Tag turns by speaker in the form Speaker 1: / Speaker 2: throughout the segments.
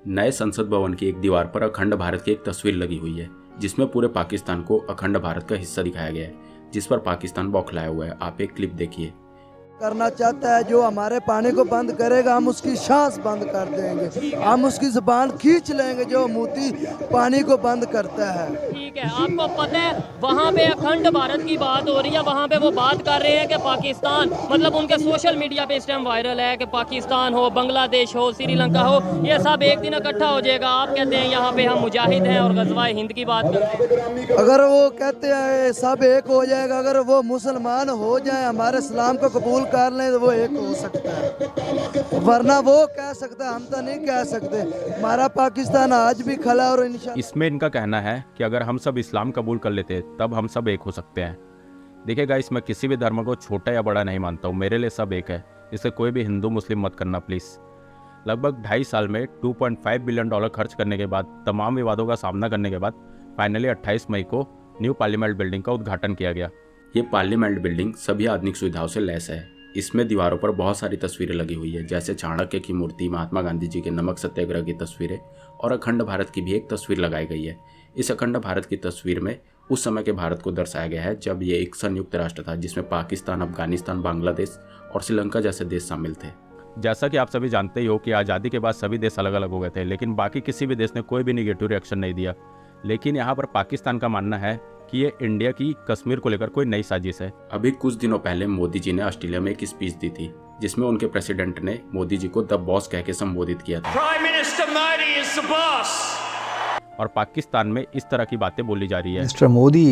Speaker 1: नए संसद भवन की एक दीवार पर अखंड भारत की एक तस्वीर लगी हुई है, जिसमें पूरे पाकिस्तान को अखंड भारत का हिस्सा दिखाया गया है, जिस पर पाकिस्तान बौखलाया हुआ है। आप एक क्लिप देखिए।
Speaker 2: करना चाहता है, जो हमारे पानी को बंद करेगा हम उसकी सांस बंद कर देंगे, हम उसकी जुबान खींच लेंगे जो मोती पानी को बंद करता है।
Speaker 3: ठीक है, आपको पता है वहाँ पे अखंड भारत की बात हो रही है, वहाँ पे वो बात कर रहे हैं कि पाकिस्तान, मतलब उनके सोशल मीडिया पे इस टाइम वायरल है कि पाकिस्तान हो, बांग्लादेश हो, श्रीलंका हो, ये सब एक दिन इकट्ठा हो जाएगा। आप कहते हैं यहाँ पे हम मुजाहिद हैं और गज़वा हिंद की बात करते हैं।
Speaker 2: अगर वो कहते हैं सब एक हो जाएगा, अगर वो मुसलमान हो जाए, हमारे इस्लाम को कबूल कर लें तो वो एक हो सकता है, वरना वो कह सकता है, हम तो नहीं कह सकते। हमारा पाकिस्तान आज भी खला और इंशाल्लाह।
Speaker 4: इसमें इनका कहना है कि अगर हम सब इस्लाम कबूल कर लेते तब हम सब एक हो सकते हैं। देखिए गाइस, मैं किसी भी धर्म को छोटा या बड़ा नहीं मानता हूँ, मेरे लिए सब एक है। इसे कोई भी हिंदू मुस्लिम मत करना प्लीज़। लगभग 2.5 साल में $2.5 बिलियन खर्च करने के बाद, तमाम विवादों का सामना करने के बाद फाइनली 28 मई को न्यू पार्लियामेंट बिल्डिंग का उद्घाटन किया गया।
Speaker 1: ये पार्लियामेंट बिल्डिंग सभी आधुनिक सुविधाओं से लैस है। इसमें दीवारों पर बहुत सारी तस्वीरें लगी हुई है, जैसे चाणक्य की मूर्ति, महात्मा गांधी जी के नमक सत्याग्रह की तस्वीरें और अखंड भारत की भी एक तस्वीर लगाई गई है। इस अखंड भारत की तस्वीर में उस समय के भारत को दर्शाया गया है जब ये एक संयुक्त राष्ट्र था, जिसमें पाकिस्तान, अफगानिस्तान, बांग्लादेश और श्रीलंका जैसे देश शामिल थे।
Speaker 4: जैसा कि आप सभी जानते ही हो कि आज़ादी के बाद सभी देश अलग अलग हो गए थे, लेकिन बाकी किसी भी देश ने कोई भी निगेटिव रिएक्शन नहीं दिया। लेकिन यहाँ पर पाकिस्तान का मानना है कि ये इंडिया की कश्मीर को लेकर कोई नई साजिश है।
Speaker 1: अभी कुछ दिनों पहले मोदी जी ने ऑस्ट्रेलिया में एक स्पीच दी थी, जिसमें उनके प्रेसिडेंट ने मोदी जी को द बॉस कह के संबोधित किया था।
Speaker 5: Prime Minister Modi is the boss.
Speaker 4: और पाकिस्तान में इस तरह की बातें बोली जा रही है।
Speaker 6: मिस्टर मोदी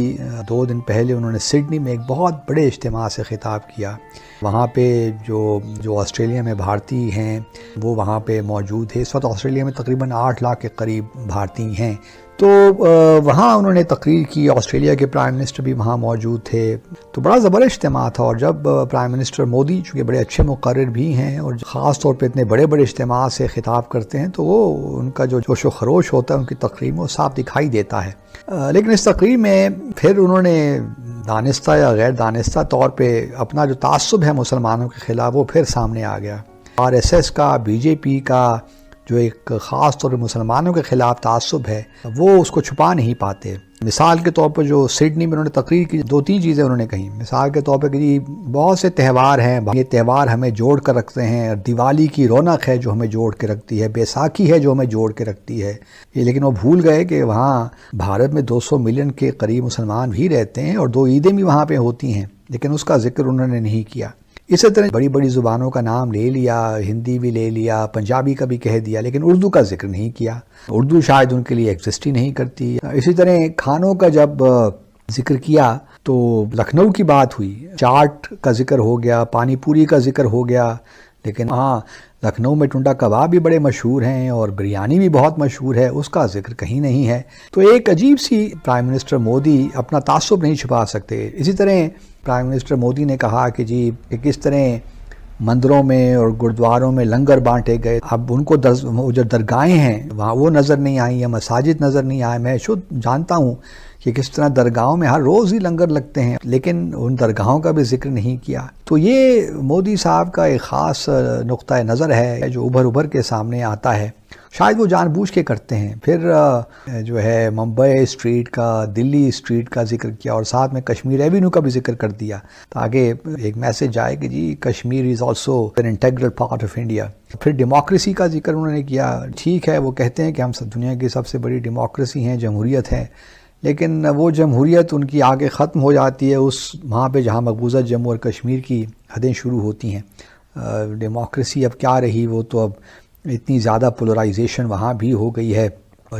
Speaker 6: 2 दिन पहले उन्होंने सिडनी में एक बहुत बड़े इज्तिमा से खिताब किया। वहाँ पे जो ऑस्ट्रेलिया में भारतीय हैं वो वहाँ पे मौजूद है। इस वक्त ऑस्ट्रेलिया में तकरीबन 8 लाख के करीब भारतीय हैं। तो वहाँ उन्होंने तकरीर की, ऑस्ट्रेलिया के प्राइम मिनिस्टर भी वहाँ मौजूद थे। तो बड़ा ज़बरदस्त इज्तिमा था। और जब प्राइम मिनिस्टर मोदी, चूँकि बड़े अच्छे मुक़र्रिर भी हैं और ख़ास तौर पे इतने बड़े बड़े इज्तिमा से खिताब करते हैं, तो वो उनका जो जोश व खरोश होता है उनकी तकरीर में वो साफ दिखाई देता है। लेकिन इस तकरीर में फिर उन्होंने दानिस्ता या गैर दानिस्ता तौर पर अपना जो तासुब है मुसलमानों के ख़िलाफ़ वो फिर सामने आ गया। RSS का, BJP का जो एक ख़ास तौर पर मुसलमानों के ख़िलाफ़ तासुब है वो उसको छुपा नहीं पाते। मिसाल के तौर पर जो सिडनी में उन्होंने तकरीर की, 2-3 चीज़ें उन्होंने कही। मिसाल के तौर पर कि बहुत से त्यौहार हैं, ये त्यौहार हमें जोड़ कर रखते हैं। दिवाली की रौनक है जो हमें जोड़ के रखती है, बैसाखी है जो हमें जोड़ के रखती है। ये लेकिन वो भूल गए कि वहाँ भारत में 200 मिलियन के करीब मुसलमान भी रहते हैं और 2 ईदें भी वहाँ पर होती हैं, लेकिन उसका जिक्र उन्होंने नहीं किया। इसी तरह बड़ी बड़ी ज़ुबानों का नाम ले लिया, हिंदी भी ले लिया, पंजाबी का भी कह दिया, लेकिन उर्दू का जिक्र नहीं किया। उर्दू शायद उनके लिए एग्जिस्ट ही नहीं करती। इसी तरह खानों का जब जिक्र किया तो लखनऊ की बात हुई, चाट का जिक्र हो गया, पानी पूरी का जिक्र हो गया, लेकिन हाँ, लखनऊ में टुंडा कबाब भी बड़े मशहूर हैं और बिरयानी भी बहुत मशहूर है, उसका जिक्र कहीं नहीं है। तो एक अजीब सी प्राइम मिनिस्टर मोदी अपना तासुब नहीं छुपा सकते। इसी तरह प्राइम मिनिस्टर मोदी ने कहा कि जी कि किस तरह मंदिरों में और गुरुद्वारों में लंगर बांटे गए, अब उनको जो दरगाहें हैं वहाँ वो नज़र नहीं आई या मसाजिद नज़र नहीं आए। मैं शुद्ध जानता हूँ कि किस तरह दरगाहों में हर रोज़ ही लंगर लगते हैं, लेकिन उन दरगाहों का भी जिक्र नहीं किया। तो ये मोदी साहब का एक ख़ास नुक्ता नज़र है जो उभर के सामने आता है। शायद वो जानबूझ के करते हैं। फिर जो है मुंबई स्ट्रीट का, दिल्ली स्ट्रीट का जिक्र किया और साथ में कश्मीर एवेन्यू का भी जिक्र कर दिया, ताकि एक मैसेज जाए कि जी Kashmir is also an integral part of India. फिर डेमोक्रेसी का जिक्र उन्होंने किया। ठीक है, वो कहते हैं कि हम सब दुनिया की सबसे बड़ी डेमोक्रेसी हैं, जमहूरियत है, लेकिन वो जमहूरियत उनकी आगे ख़त्म हो जाती है उस वहाँ पे जहाँ मकबूजा जम्मू और कश्मीर की हदें शुरू होती हैं। डेमोक्रेसी अब क्या रही, वो तो अब इतनी ज़्यादा पोलराइजेशन वहाँ भी हो गई है।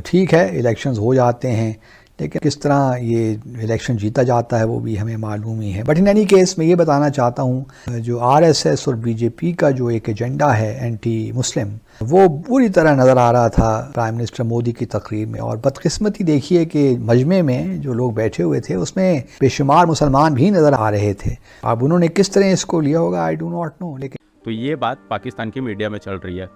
Speaker 6: ठीक है, इलेक्शंस हो जाते हैं, लेकिन किस तरह ये इलेक्शन जीता जाता है वो भी हमें मालूम ही है। बट इन एनी केस मैं ये बताना चाहता हूँ, जो RSS और BJP का जो एक एजेंडा है एंटी मुस्लिम, वो पूरी तरह नज़र आ रहा था प्राइम मिनिस्टर मोदी की तकरीर में। और बदकिस्मती देखिए कि मजमे में जो लोग बैठे हुए थे उसमें बेशुमार मुसलमान भी नज़र आ रहे थे। अब उन्होंने किस तरह इसको लिया होगा आई डू नॉट नो। लेकिन
Speaker 4: तो ये बात पाकिस्तान की मीडिया में चल रही है।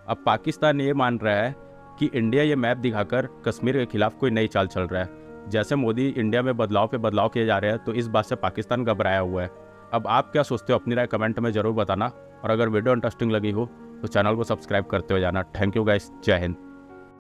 Speaker 4: अब पाकिस्तान ये मान रहा है कि इंडिया ये मैप दिखाकर कश्मीर के खिलाफ कोई नई चाल चल रहा है। जैसे मोदी इंडिया में बदलाव पे बदलाव किए जा रहे हैं, तो इस बात से पाकिस्तान घबराया हुआ है। अब आप क्या सोचते हो, अपनी राय कमेंट में ज़रूर बताना। और अगर वीडियो इंटरेस्टिंग लगी हो तो चैनल को सब्सक्राइब करते हो जाना। थैंक यू गाइस, जय हिंद।